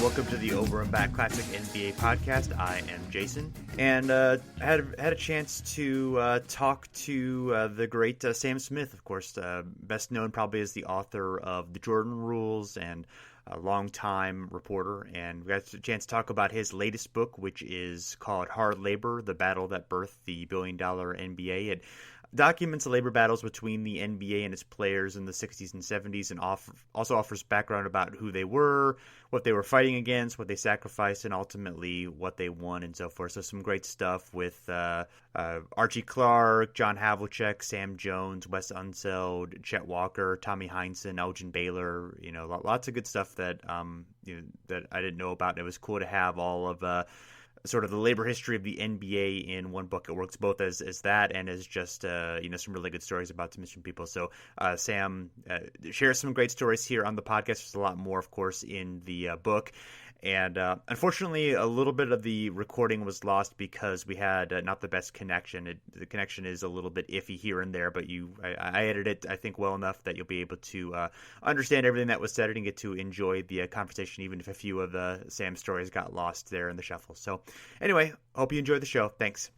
welcome to the Over and Back Classic NBA podcast. I am Jason, and had a chance to talk to the great Sam Smith, of course, best known probably as the author of The Jordan Rules and a longtime reporter. And we got a chance to talk about his latest book, which is called Hard Labor: The Battle That Birthed the Billion-Dollar NBA. It documents the labor battles between the NBA and its players in the 60s and 70s, and also offers background about who they were, what they were fighting against, what they sacrificed, and ultimately what they won, and so forth. So some great stuff with Archie Clark, John Havlicek, Sam Jones, Wes Unseld, Chet Walker, Tommy Heinsohn, Elgin Baylor. Lots of good stuff that that I didn't know about. It was cool to have all of sort of the labor history of the NBA in one book. It works both as that and as just some really good stories about some interesting people. So Sam shares some great stories here on the podcast. There's a lot more, of course, in the book. And unfortunately, a little bit of the recording was lost because we had not the best connection. The connection is a little bit iffy here and there, but I edited it, I think, well enough that you'll be able to understand everything that was said and get to enjoy the conversation, even if a few of Sam's stories got lost there in the shuffle. So anyway, hope you enjoyed the show. Thanks.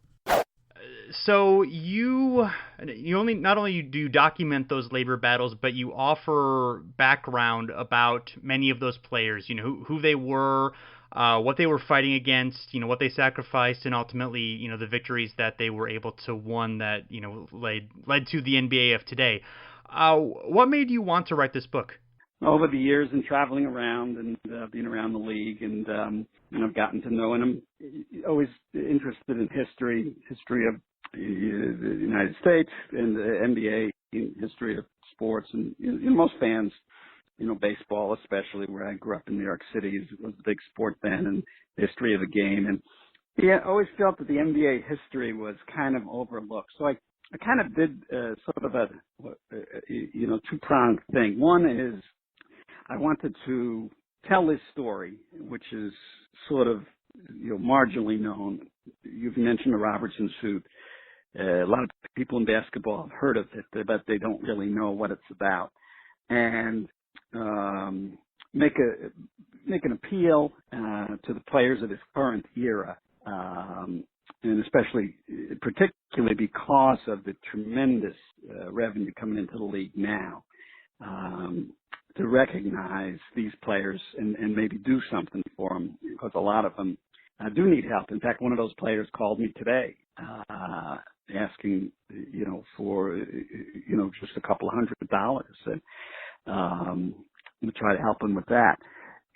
So you not only do document those labor battles, but you offer background about many of those players, who they were, what they were fighting against, what they sacrificed, and ultimately, the victories that they were able to win that, led to the NBA of today. What made you want to write this book? Over the years and traveling around and being around the league and, I've gotten to know, and I'm always interested in history of the United States and the NBA, history of sports, and most fans, baseball especially, where I grew up in New York City, was a big sport then, and the history of the game. And I always felt that the NBA history was kind of overlooked. So I kind of did sort of a two-pronged thing. One is I wanted to tell this story, which is sort of marginally known. You've mentioned the Robertson suit. A lot of people in basketball have heard of it, but they don't really know what it's about. And make an appeal to the players of this current era, and particularly because of the tremendous revenue coming into the league now, to recognize these players and maybe do something for them, because a lot of them do need help. In fact, one of those players called me today, asking, for, just a couple of $100, and to try to help him with that.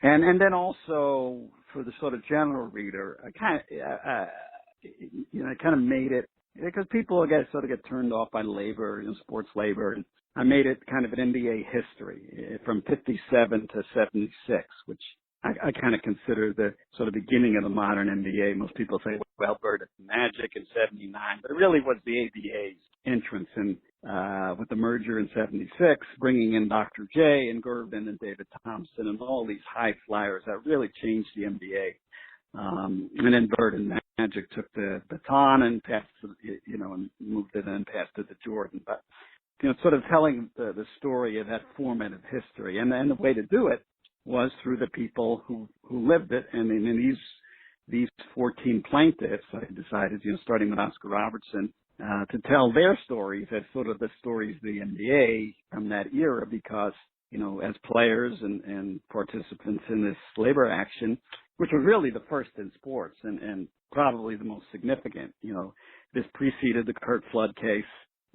And then also for the sort of general reader, I kind of made it, because people get turned off by labor, sports labor. And I made it kind of an NBA history from 57 to 76, which I kind of consider the sort of beginning of the modern NBA. Most people say, well, Bird and Magic in 79, but it really was the ABA's entrance in, with the merger in 76, bringing in Dr. J and Gervin and David Thompson and all these high flyers that really changed the NBA. And then Bird and Magic took the baton and passed, and moved it and passed it to Jordan. But, sort of telling the story of that formative history. And the way to do it was through the people who lived it. And in these 14 plaintiffs, I decided, starting with Oscar Robertson, to tell their stories as sort of the stories of the NBA from that era, because, as players and participants in this labor action, which was really the first in sports and probably the most significant, this preceded the Curt Flood case.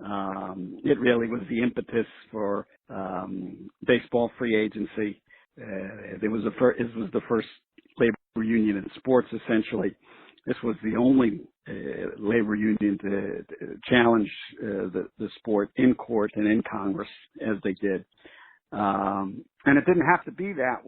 It really was the impetus for baseball free agency. It was the first labor union in sports, essentially. This was the only labor union to challenge the sport in court and in Congress, as they did. And it didn't have to be that.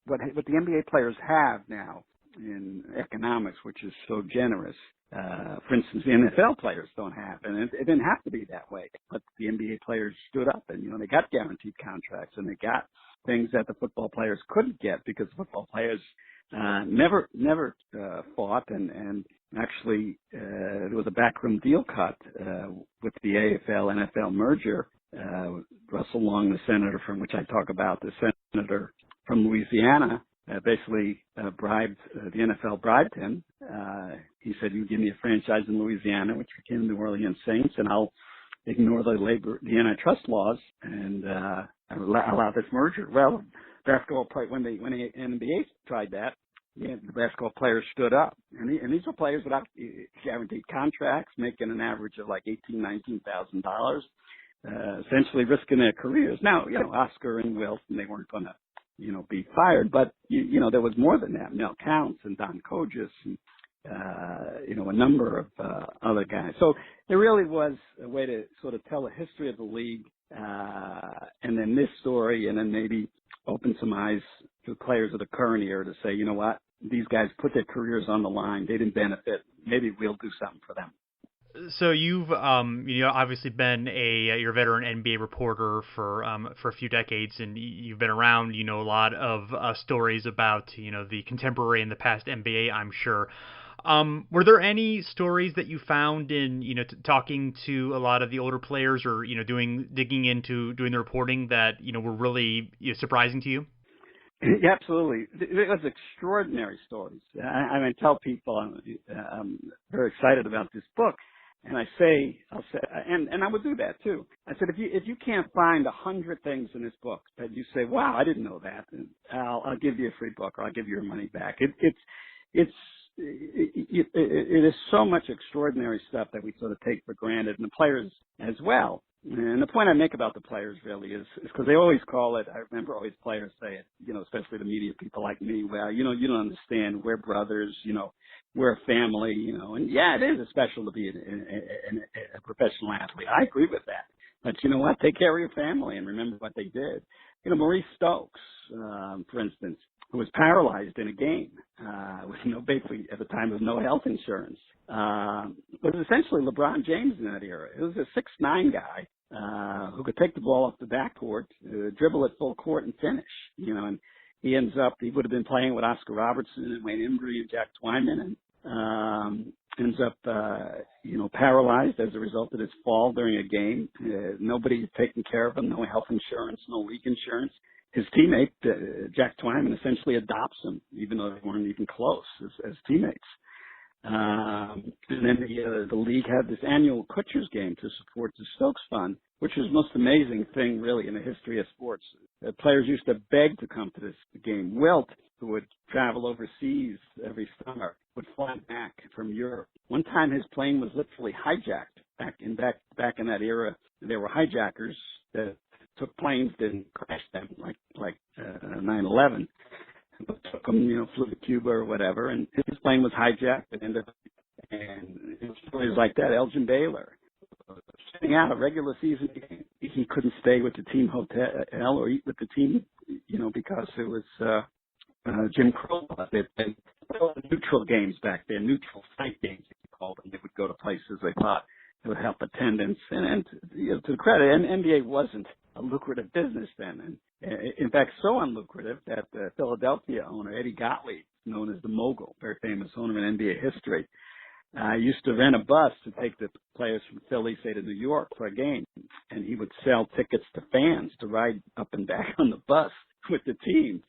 What the NBA players have now in economics, which is so generous, for instance, the NFL players don't have, and it didn't have to be that way. But the NBA players stood up, and they got guaranteed contracts, and they got things that the football players couldn't get, because football players never fought, and actually there was a backroom deal cut with the AFL-NFL merger. Russell Long, the senator from which I talk about, the senator from Louisiana basically bribed, the NFL bribed him. He said, "You give me a franchise in Louisiana," which became the New Orleans Saints, "and I'll ignore the antitrust laws and allow this merger." Well, basketball play when the NBA tried that, the basketball players stood up, and these were players without guaranteed contracts, making an average of like $19,000, essentially risking their careers. Now, Oscar and Wilson, they weren't going to, be fired, but there was more than that. Mel Counts and Don Kogis and a number of other guys. So it really was a way to sort of tell the history of the league, and then this story, and then maybe open some eyes to players of the current era to say, you know what, these guys put their careers on the line. They didn't benefit. Maybe we'll do something for them. So you've obviously been you're a veteran NBA reporter for a few decades, and you've been around. You know a lot of stories about the contemporary and the past NBA, I'm sure. Were there any stories that you found in talking to a lot of the older players, or digging into doing the reporting that were really surprising to you? Yeah, absolutely. It was extraordinary stories. I tell people I'm very excited about this book. And I'll say, and I would do that too. I said, if you can't find 100 things in this book that you say, wow, I didn't know that, I'll give you a free book, or I'll give you your money back. It is so much extraordinary stuff that we sort of take for granted, and the players as well. And the point I make about the players really is because they always call it, I remember always players say it, especially the media people like me, well, you don't understand, we're brothers, we're a family, and yeah, it is special to be a professional athlete. I agree with that. But you know what? Take care of your family and remember what they did. Maurice Stokes, for instance, who was paralyzed in a game, with basically at the time with no health insurance, was essentially LeBron James in that era. It was a 6'9" guy, who could take the ball off the backcourt, dribble it full court and finish, and he would have been playing with Oscar Robertson and Wayne Embry and Jack Twyman, and ends up, paralyzed as a result of his fall during a game. Nobody had taken care of him, no health insurance, no league insurance. His teammate, Jack Twyman, essentially adopts him, even though they weren't even close as teammates. And then the league had this annual Kutcher's game to support the Stokes Fund, which was the most amazing thing really in the history of sports. Players used to beg to come to this game. Wilt, who would travel overseas every summer, would fly back from Europe. One time his plane was literally hijacked back in that era. There were hijackers that took planes, didn't crash them like 9/11. Took him, flew to Cuba or whatever, and his plane was hijacked and stories like that. Elgin Baylor, sitting out a regular season game, he couldn't stay with the team hotel or eat with the team, because it was Jim Crow. They neutral games back then, neutral site games, if you called them. They would go to places they thought it would help attendance. And to the credit, NBA wasn't a lucrative business then. And in fact, so unlucrative that the Philadelphia owner, Eddie Gottlieb, known as the Mogul, very famous owner in NBA history, used to rent a bus to take the players from Philly, say, to New York for a game. And he would sell tickets to fans to ride up and back on the bus with the team.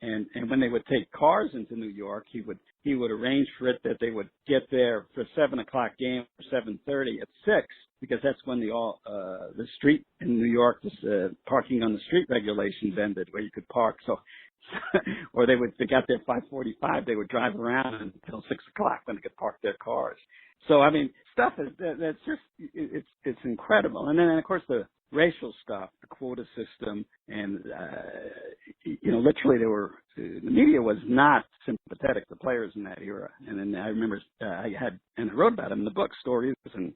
And when they would take cars into New York, he would arrange for it that they would get there for 7:00 game or 7:30 at 6, because that's when the street in New York, parking on the street regulations ended, where you could park. So, or they got there 5:45, they would drive around until 6:00 when they could park their cars. So, stuff that's just, it's incredible. And then, of course, the racial stuff, the quota system, and, literally the media was not sympathetic to players in that era. And then I remember I wrote about them in the book, stories in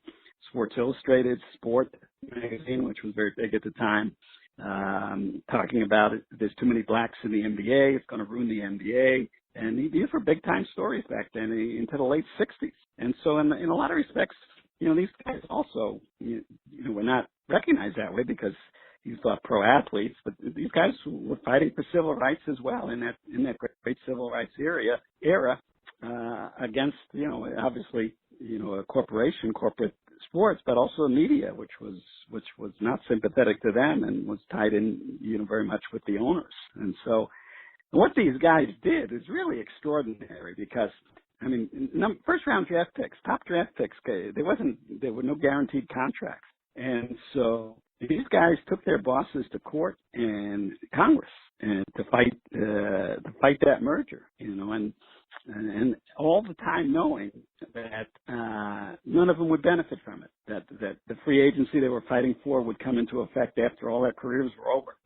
Sports Illustrated, Sport magazine, which was very big at the time, talking about it. There's too many blacks in the NBA. It's going to ruin the NBA. And these were big time stories back then into the late 60s. And so in a lot of respects, these guys also, were not recognized that way because you thought pro athletes, but these guys were fighting for civil rights as well in that great civil rights era, against, obviously, a corporate sports, but also the media, which was not sympathetic to them and was tied in, very much with the owners. And so what these guys did is really extraordinary because, first round draft picks, top draft picks, there were no guaranteed contracts. And so these guys took their bosses to court and Congress and to fight that merger, and all the time knowing that none of them would benefit from it, that the free agency they were fighting for would come into effect after all their careers were over.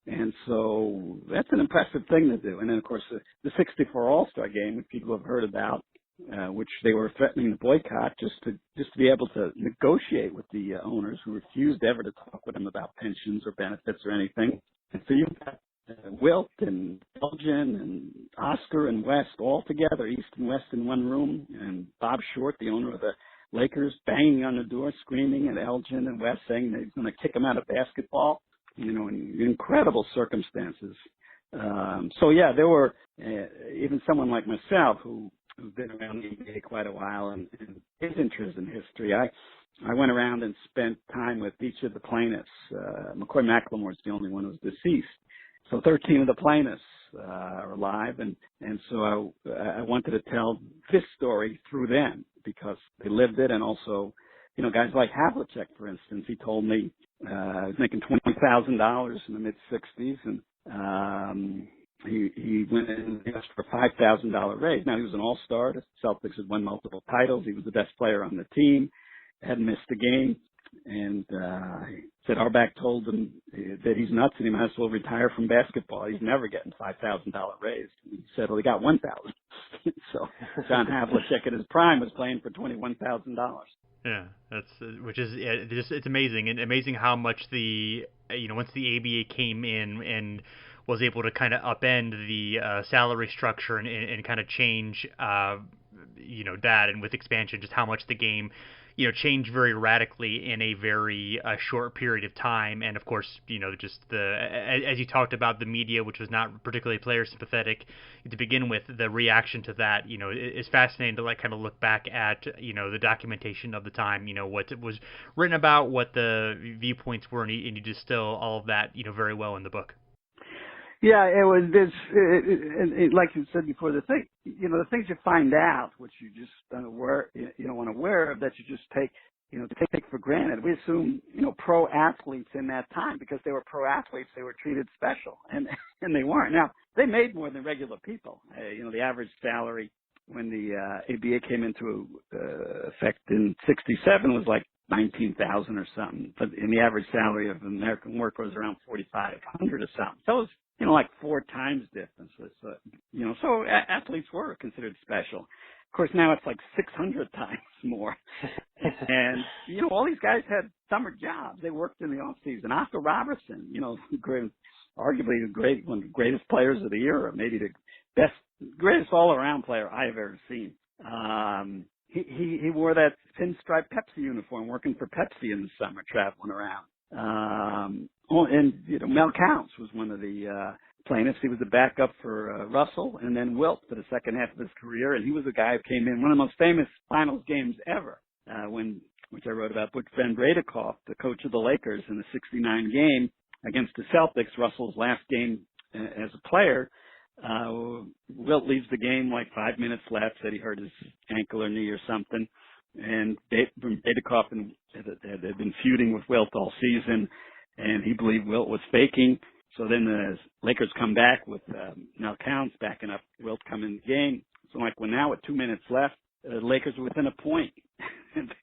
And so that's an impressive thing to do. And then, of course, the 64 All-Star game, which people have heard about, which they were threatening to boycott just to be able to negotiate with the owners who refused ever to talk with them about pensions or benefits or anything. And so you've got Wilt and Elgin and Oscar and West all together, East and West in one room, and Bob Short, the owner of the Lakers, banging on the door, screaming at Elgin and West, saying that he's going to kick them out of basketball, in incredible circumstances. There were even someone like myself who's been around the NBA quite a while and is interested in history. I went around and spent time with each of the plaintiffs. McCoy McLemore's the only one who's deceased. So 13 of the plaintiffs are alive, and so I wanted to tell this story through them because they lived it, and also, guys like Havlicek, for instance, he told me he was making $20,000 in the mid-'60s, and he went in and asked for a $5,000 raise. Now, he was an all-star. The Celtics had won multiple titles. He was the best player on the team, hadn't missed a game. And he said Auerbach told him that he's nuts and he might as well retire from basketball. He's never getting $5,000 raise. He said, well, he got $1,000. So John Havlicek at his prime was playing for $21,000. Yeah, it's amazing, and amazing how much once the ABA came in and was able to kind of upend the salary structure and kind of change that, and with expansion, just how much the game changed very radically in a very short period of time. And of course, just as you talked about, the media, which was not particularly player sympathetic to begin with, the reaction to that, is fascinating to kind of look back at, the documentation of the time, what was written about, what the viewpoints were, and you distill all of that, very well in the book. Yeah, it was this, like you said before, the things you find out, which you just unaware of, that you just take for granted. We assume, pro athletes in that time, because they were pro athletes, they were treated special, and they weren't. Now, they made more than regular people. The average salary when the ABA came into effect in '67 was like $19,000 or something, but the average salary of an American worker was around $4,500 or something. So it was, like 4 times difference. So athletes were considered special. Of course, now it's like 600 times more. And, all these guys had summer jobs. They worked in the off season. Oscar Robertson, arguably one of the greatest players of the era, maybe the greatest all-around player I have ever seen. He wore that pinstripe Pepsi uniform, working for Pepsi in the summer, traveling around. Mel Counts was one of the plaintiffs. He was the backup for Russell, and then Wilt for the second half of his career. And he was the guy who came in one of the most famous finals games ever, which I wrote about. Butch Van Bredekoff, the coach of the Lakers, in the '69 game against the Celtics, Russell's last game as a player. Wilt leaves the game like 5 minutes left, said he hurt his ankle or knee or something. And Bredekoff had been feuding with Wilt all season, and he believed Wilt was faking. So then the Lakers come back with Mel Counts backing up Wilt coming in the game. So now with 2 minutes left, the Lakers were within a point. And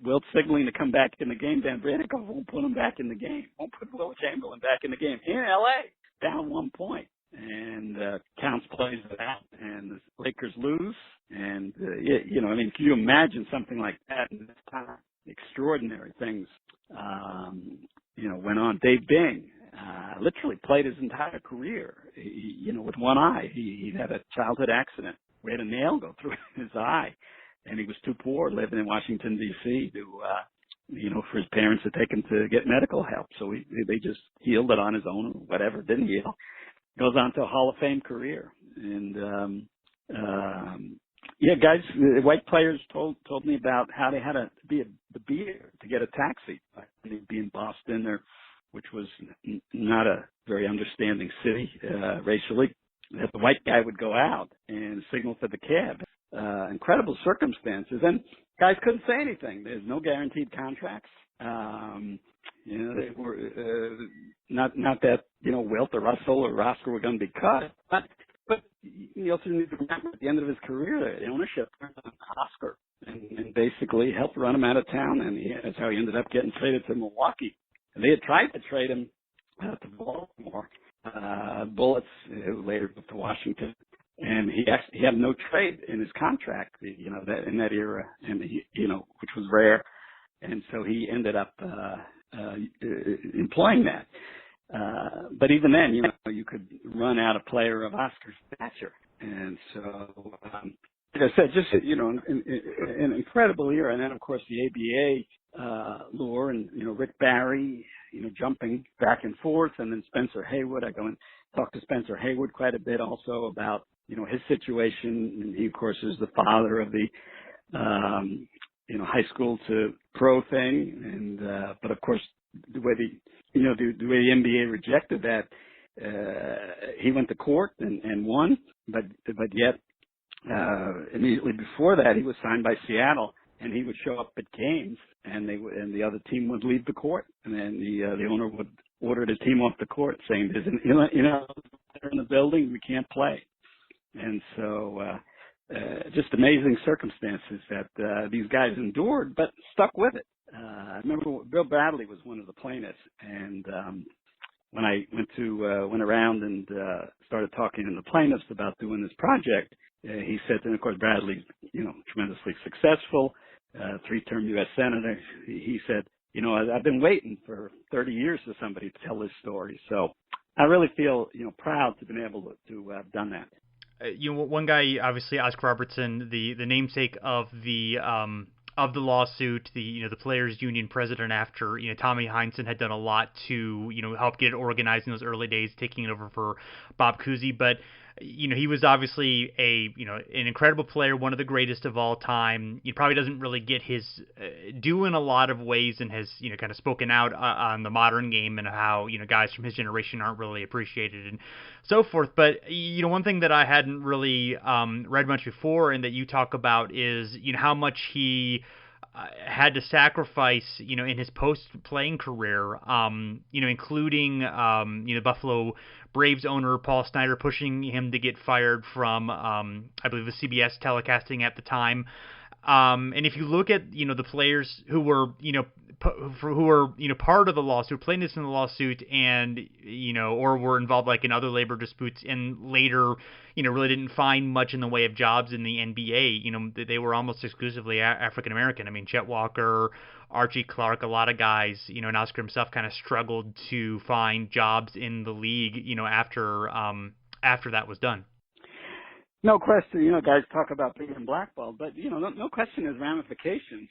Wilt signaling to come back in the game. Van Bredekoff won't put him back in the game. Won't put Wilt Chamberlain back in the game. In L.A., down 1 point. And Counts plays it out, and the Lakers lose. And, can you imagine something like that in this time? Extraordinary things, went on. Dave Bing literally played his entire career, with one eye. He had a childhood accident where he had a nail go through his eye, and he was too poor living in Washington, D.C. to, for his parents to take him to get medical help. So they just healed it on his own, or whatever, didn't heal. Goes on to a Hall of Fame career. And, Yeah, guys, white players told me about how they had to be the beer to get a taxi. They'd be in Boston, which was not a very understanding city racially. That the white guy would go out and signal for the cab. Incredible circumstances, and guys couldn't say anything. There's no guaranteed contracts. They were not that Wilt or Russell or Oscar were going to be cut, but you also need to remember at the end of his career, the ownership turned on Oscar and basically helped run him out of town, and that's how he ended up getting traded to Milwaukee. And they had tried to trade him to Baltimore. Bullets, who later moved to Washington, and he had no trade in his contract, that in that era, and which was rare, and so he ended up employing that. But even then, you could run out a player of Oscar's stature, and so like I said, just an incredible era, and then of course the ABA lure, and Rick Barry, jumping back and forth, and then Spencer Haywood. I go and talk to Spencer Haywood quite a bit also about his situation, and he of course is the father of the high school to pro thing, and but of course the way the way the NBA rejected that, he went to court and won, but yet immediately before that he was signed by Seattle, and he would show up at games, and the other team would leave the court, and then the owner would order the team off the court, saying, "There's they're in the building, we can't play." And so just amazing circumstances that these guys endured, but stuck with it. I remember Bill Bradley was one of the plaintiffs, and when I went around and started talking to the plaintiffs about doing this project, he said, and of course Bradley's tremendously successful, 3-term U.S. Senator. He said, I've been waiting for 30 years for somebody to tell this story. So I really feel proud to have been able to have done that. One guy, obviously Oscar Robertson, the namesake of the lawsuit, the players union president after Tommy Heinsohn had done a lot to help get it organized in those early days, taking it over for Bob Cousy. But he was obviously an incredible player, one of the greatest of all time. He probably doesn't really get his due in a lot of ways, and has kind of spoken out on the modern game and how guys from his generation aren't really appreciated and so forth. But one thing that I hadn't really read much before, and that you talk about, is how much he had to sacrifice, in his post-playing career, including, Buffalo Braves owner Paul Snyder pushing him to get fired from, I believe, the CBS telecasting at the time. And if you look at, the players who were, part of the lawsuit, plaintiffs in the lawsuit, and, or were involved like in other labor disputes, and later, really didn't find much in the way of jobs in the NBA, they were almost exclusively African American. I mean, Chet Walker, Archie Clark, a lot of guys, and Oscar himself kind of struggled to find jobs in the league, after that was done. No question, guys talk about being blackballed, but no question there's ramifications.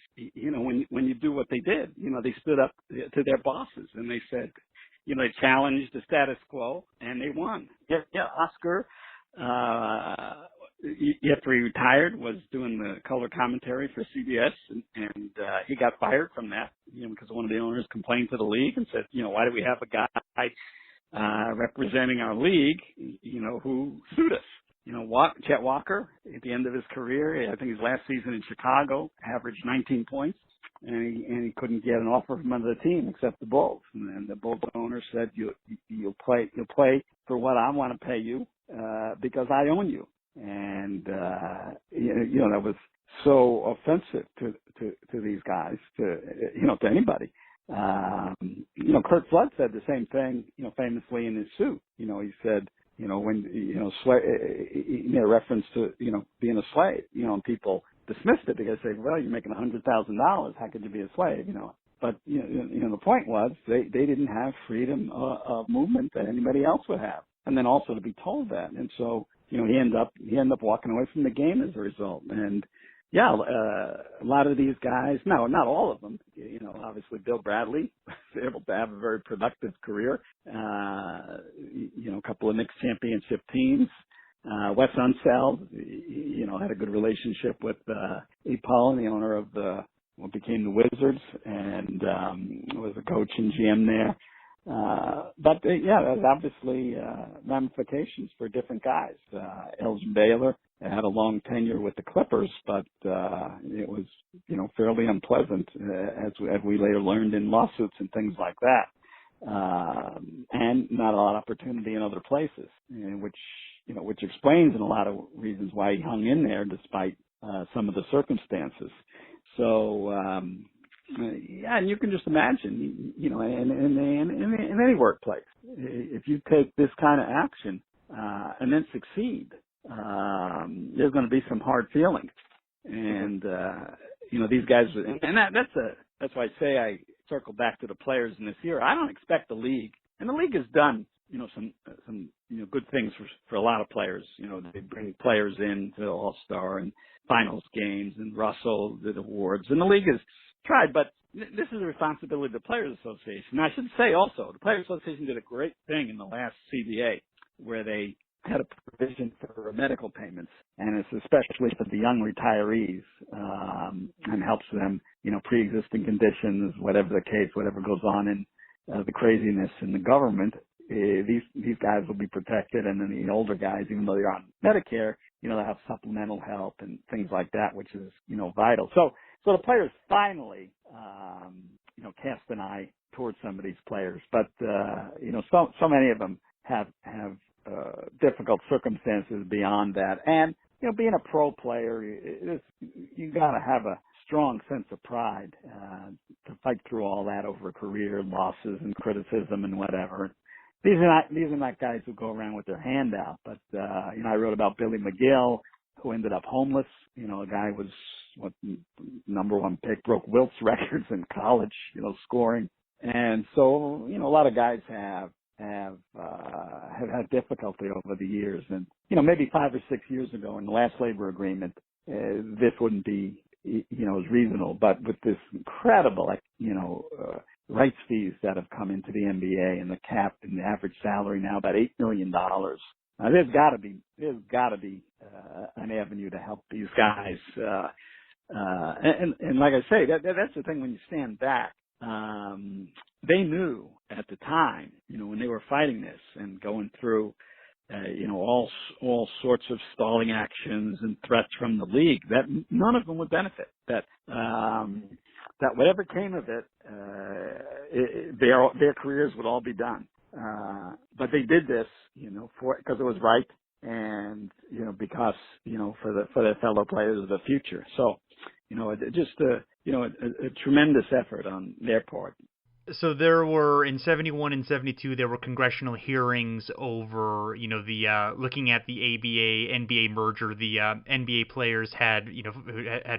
When you do what they did, they stood up to their bosses and they said, they challenged the status quo and they won. Yeah, Oscar, after he retired, was doing the color commentary for CBS, and he got fired from that, because one of the owners complained to the league and said, why do we have a guy representing our league, who sued us? Chet Walker, at the end of his career, I think his last season in Chicago, averaged 19 points, and he couldn't get an offer from another team except the Bulls. And the Bulls owner said, "You'll play for what I want to pay you, because I own you." And that was so offensive to these guys, to anybody. Kurt Flood said the same thing, famously in his suit. He said, when, he made a reference to, being a slave, and people dismissed it because they said, well, you're making $100,000. How could you be a slave? But, the point was they didn't have freedom of movement that anybody else would have. And then also to be told that. And so, he ended up walking away from the game as a result. And yeah, a lot of these guys, no, not all of them, obviously Bill Bradley was able to have a very productive career, a couple of Knicks championship teams, Wes Unseld, had a good relationship with Abe Pollan, the owner of what became the Wizards, and was a coach and GM there. There's obviously ramifications for different guys. Elgin Baylor had a long tenure with the Clippers, but it was, fairly unpleasant, as we later learned in lawsuits and things like that. And not a lot of opportunity in other places, which explains in a lot of reasons why he hung in there despite some of the circumstances. So, and you can just imagine, in any workplace, if you take this kind of action and then succeed, there's going to be some hard feelings. And these guys, and that's why I say I circle back to the players in this year. I don't expect the league, and the league has done some good things for a lot of players. They bring players in to All-Star and finals games, and Russell did awards, and the league has tried, but this is a responsibility of the Players Association. Now, I should say also, the Players Association did a great thing in the last CBA where they had a provision for medical payments, and it's especially for the young retirees, and helps them, pre-existing conditions, whatever the case, whatever goes on in the craziness in the government, these guys will be protected, and then the older guys, even though they're on Medicare, they'll have supplemental help and things like that, which is, vital. So the players finally, cast an eye towards some of these players, but, so many of them have difficult circumstances beyond that. And, being a pro player, you got to have a strong sense of pride, to fight through all that over a career, losses and criticism and whatever. These are not guys who go around with their hand out, but, I wrote about Billy McGill, who ended up homeless. A guy was number one pick, broke Wilt's records in college, scoring. And so, a lot of guys have had difficulty over the years. And, maybe 5 or 6 years ago in the last labor agreement, this wouldn't be, as reasonable. But with this incredible, rights fees that have come into the NBA and the cap and the average salary now about $8 million. There's got to be an avenue to help these guys. And like I say, that's the thing when you stand back. They knew at the time, when they were fighting this and going through, all sorts of stalling actions and threats from the league, that none of them would benefit. That whatever came of it, their careers would all be done. But they did this, because it was right, and because for their fellow players of the future. So, just a tremendous effort on their part. So there were, in 71 and 72, there were congressional hearings over, the looking at the ABA-NBA merger. The NBA players had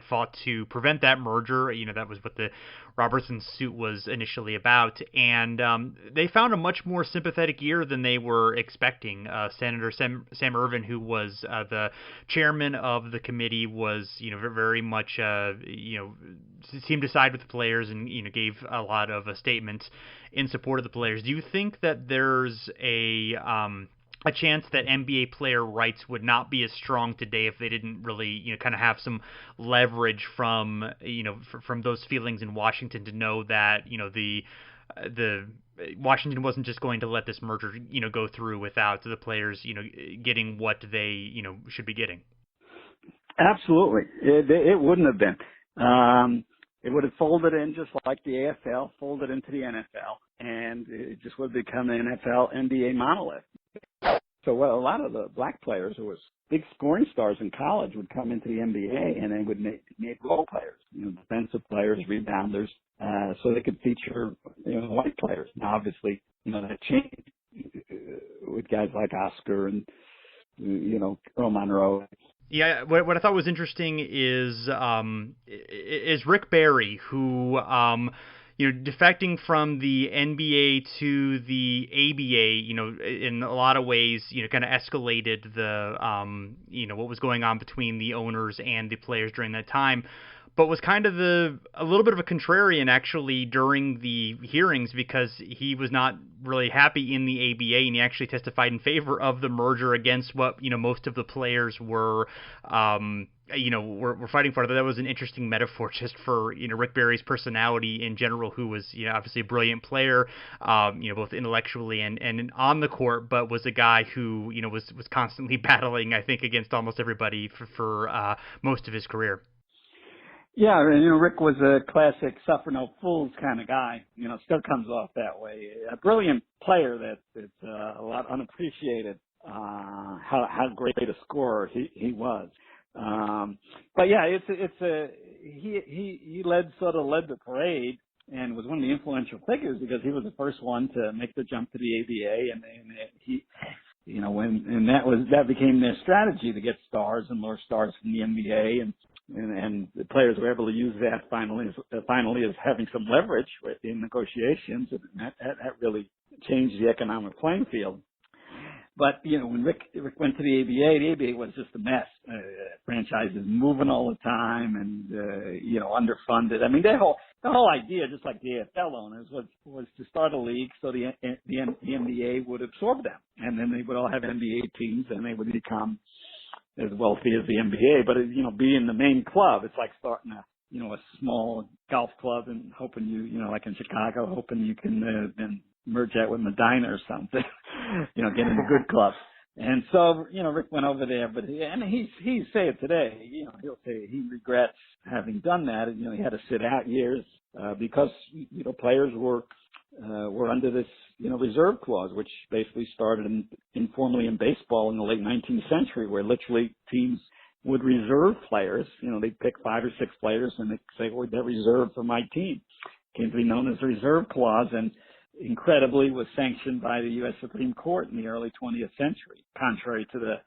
fought to prevent that merger. That was what the Robertson suit was initially about. And they found a much more sympathetic ear than they were expecting. Senator Sam Ervin, who was the chairman of the committee, was, very much, seemed to side with the players and, gave a lot of statements in support of the players. Do you think that there's a chance that NBA player rights would not be as strong today if they didn't really, kind of have some leverage from, from those feelings in Washington to know that, the Washington wasn't just going to let this merger, go through without the players, getting what they, should be getting? Absolutely. It wouldn't have been. It would have folded in just like the AFL folded into the NFL, and it just would become an NFL-NBA monolith. So a lot of the black players who was big scoring stars in college would come into the NBA, and they would make role players, defensive players, rebounders, so they could feature white players. Now, obviously, that changed with guys like Oscar and Earl Monroe. Yeah, what I thought was interesting is Rick Barry, who defecting from the NBA to the ABA, in a lot of ways, kind of escalated the what was going on between the owners and the players during that time. but was kind of a little bit of a contrarian actually during the hearings because he was not really happy in the ABA, and he actually testified in favor of the merger against what most of the players were we're fighting for. That was an interesting metaphor just for Rick Barry's personality in general, who was obviously a brilliant player, both intellectually and on the court, but was a guy who was constantly battling, I think, against almost everybody for most of his career. Yeah, Rick was a classic suffer no fools kind of guy. Still comes off that way. A brilliant player that's a lot unappreciated. How great a scorer he was. But yeah, he led the parade and was one of the influential figures because he was the first one to make the jump to the ABA, and he, that became their strategy to get stars and lure stars from the NBA, and the players were able to use that finally as having some leverage in negotiations, and that really changed the economic playing field. But, when Rick went to the ABA was just a mess. Franchises moving all the time and, underfunded. I mean, the whole idea, just like the AFL owners, was to start a league so the NBA would absorb them. And then they would all have NBA teams and they would become as wealthy as the NBA. But, being the main club, it's like starting a small golf club and hoping like in Chicago, hoping you can then merge that with Medina or something, get in a good club. And so, Rick went over there, but he say it today, he'll say he regrets having done that. And, he had to sit out years, because, players were under this, reserve clause, which basically started informally in baseball in the late 19th century, where literally teams would reserve players. They'd pick 5 or 6 players and they'd say, well, they're reserved for my team. Came to be known as the reserve clause, and incredibly was sanctioned by the U.S. Supreme Court in the early 20th century, contrary to the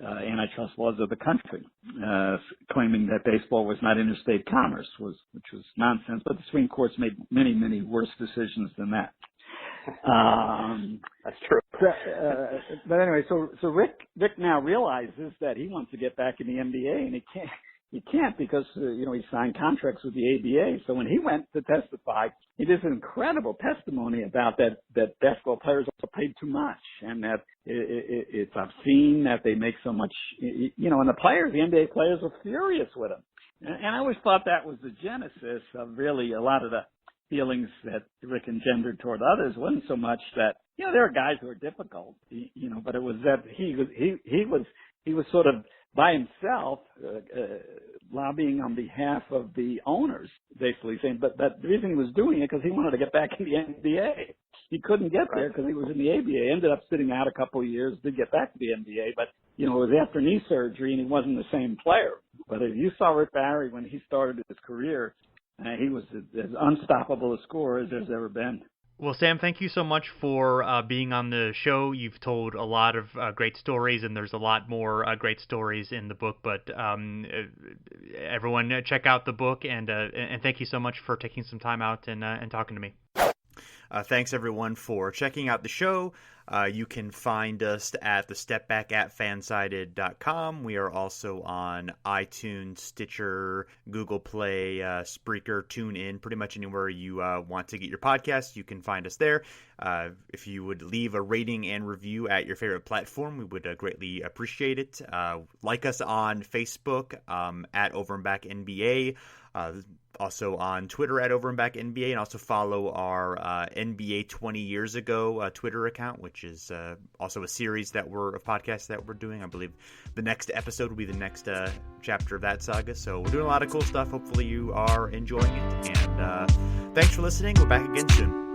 antitrust laws of the country, claiming that baseball was not interstate commerce, which was nonsense. But the Supreme Court's made many, many worse decisions than that. That's true. But anyway, so Rick now realizes that he wants to get back in the NBA, and he can't because, he signed contracts with the ABA. So when he went to testify, he did an incredible testimony about that basketball players are paid too much, and that it's obscene that they make so much, and the NBA players were furious with him. And I always thought that was the genesis of really a lot of the feelings that Rick engendered toward others. Wasn't so much that, there are guys who are difficult, but it was that he was sort of by himself, lobbying on behalf of the owners, basically saying, but the reason he was doing it because he wanted to get back in the NBA. He couldn't get there because he was in the ABA. Ended up sitting out a couple of years, did get back to the NBA, but it was after knee surgery and he wasn't the same player. But if you saw Rick Barry when he started his career, he was as unstoppable a scorer as there's ever been. Well, Sam, thank you so much for being on the show. You've told a lot of great stories, and there's a lot more great stories in the book. But everyone, check out the book, and thank you so much for taking some time out and talking to me. Thanks, everyone, for checking out the show. You can find us at thestepback@fansided.com. We are also on iTunes, Stitcher, Google Play, Spreaker, TuneIn, pretty much anywhere you want to get your podcasts. You can find us there. If you would leave a rating and review at your favorite platform, we would greatly appreciate it. Like us on Facebook at Over and Back NBA. Also on Twitter at Over and Back NBA, and also follow our NBA 20 years ago Twitter account, which is also a series of podcasts that we're doing. I believe the next episode will be the next chapter of that saga. So we're doing a lot of cool stuff. Hopefully you are enjoying it. And thanks for listening. We're back again soon.